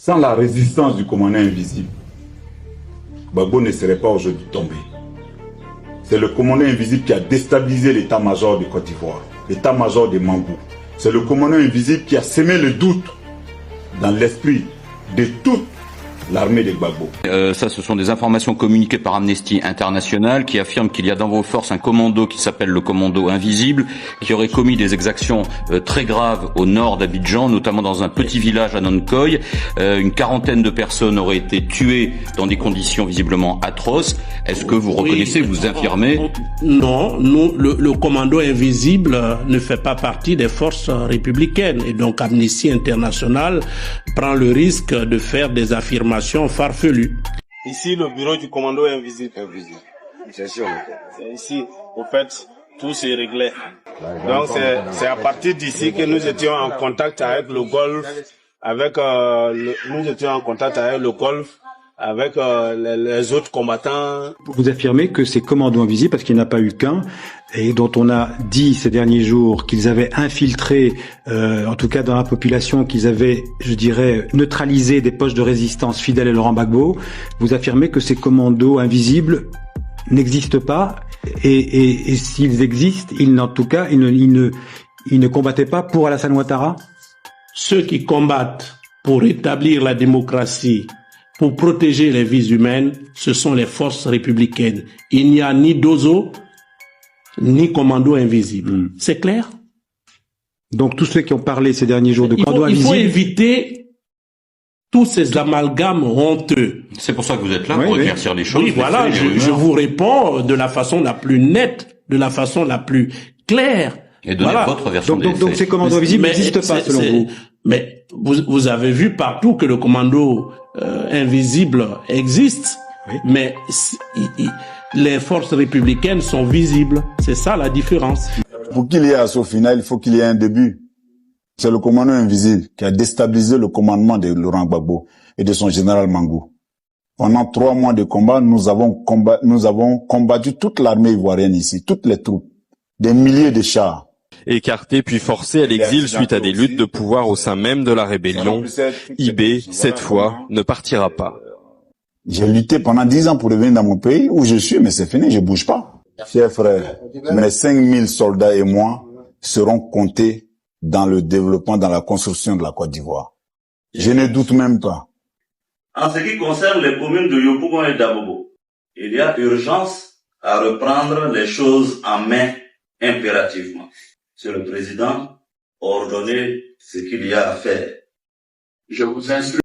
Sans la résistance du commandant invisible, Gbagbo ne serait pas aujourd'hui tombé. C'est le commandant invisible qui a déstabilisé l'état-major de Côte d'Ivoire, l'état-major de Mangou. C'est le commandant invisible qui a semé le doute dans l'esprit de toute l'armée de Gbagbo. Ça, ce sont des informations communiquées par Amnesty International qui affirment qu'il y a dans vos forces un commando qui s'appelle le commando invisible, qui aurait commis des exactions très graves au nord d'Abidjan, notamment dans un petit village à Nonkoy. Une quarantaine de personnes auraient été tuées dans des conditions visiblement atroces. Est-ce que vous reconnaissez, vous affirmez? Non, le commando invisible ne fait pas partie des forces républicaines. Et donc Amnesty International prend le risque de faire des affirmations farfelues. Ici, le bureau du commando invisible. C'est ici, au fait, tout s'est réglé. Donc c'est à partir d'ici que nous étions en contact avec le Golfe, avec avec les autres combattants. Vous affirmez que ces commandos invisibles, parce qu'il n'y en a pas eu qu'un, et dont on a dit ces derniers jours qu'ils avaient infiltré, en tout cas dans la population, qu'ils avaient, je dirais, neutralisé des poches de résistance fidèles à Laurent Gbagbo, vous affirmez que ces commandos invisibles n'existent pas, et s'ils existent, en tout cas, ils ne combattaient pas pour Alassane Ouattara? Ceux qui combattent pour établir la démocratie, pour protéger les vies humaines, ce sont les forces républicaines. Il n'y a ni Dozo, ni commando invisible. C'est clair? Donc tous ceux qui ont parlé ces derniers jours de commando invisible... Il faut éviter tous ces amalgames honteux. C'est pour ça que vous êtes là, pour éclaircir les choses. Oui, voilà, je vous réponds de la façon la plus nette, de la façon la plus claire. Et donnez votre version des faits. Donc ces commandos invisibles n'existent pas, selon vous? Mais vous avez vu partout que le commando invisible existe, mais les forces républicaines sont visibles. C'est ça la différence. Pour qu'il y ait assaut final, il faut qu'il y ait un début. C'est le commandant invisible qui a déstabilisé le commandement de Laurent Gbagbo et de son général Mangou. Pendant 3 mois de combat, nous avons combattu toute l'armée ivoirienne ici, toutes les troupes, des milliers de chars. Écarté puis forcé à l'exil suite à des luttes de pouvoir au sein même de la rébellion, IB, cette fois, ne partira pas. J'ai lutté pendant 10 ans pour revenir dans mon pays où je suis, mais c'est fini, je bouge pas. Chers frères, mes 5000 soldats et moi seront comptés dans le développement, dans la construction de la Côte d'Ivoire. Je ne doute même pas. En ce qui concerne les communes de Yopougon et d'Abobo, il y a urgence à reprendre les choses en main impérativement. Monsieur le Président, ordonnez ce qu'il y a à faire. Je vous instruis.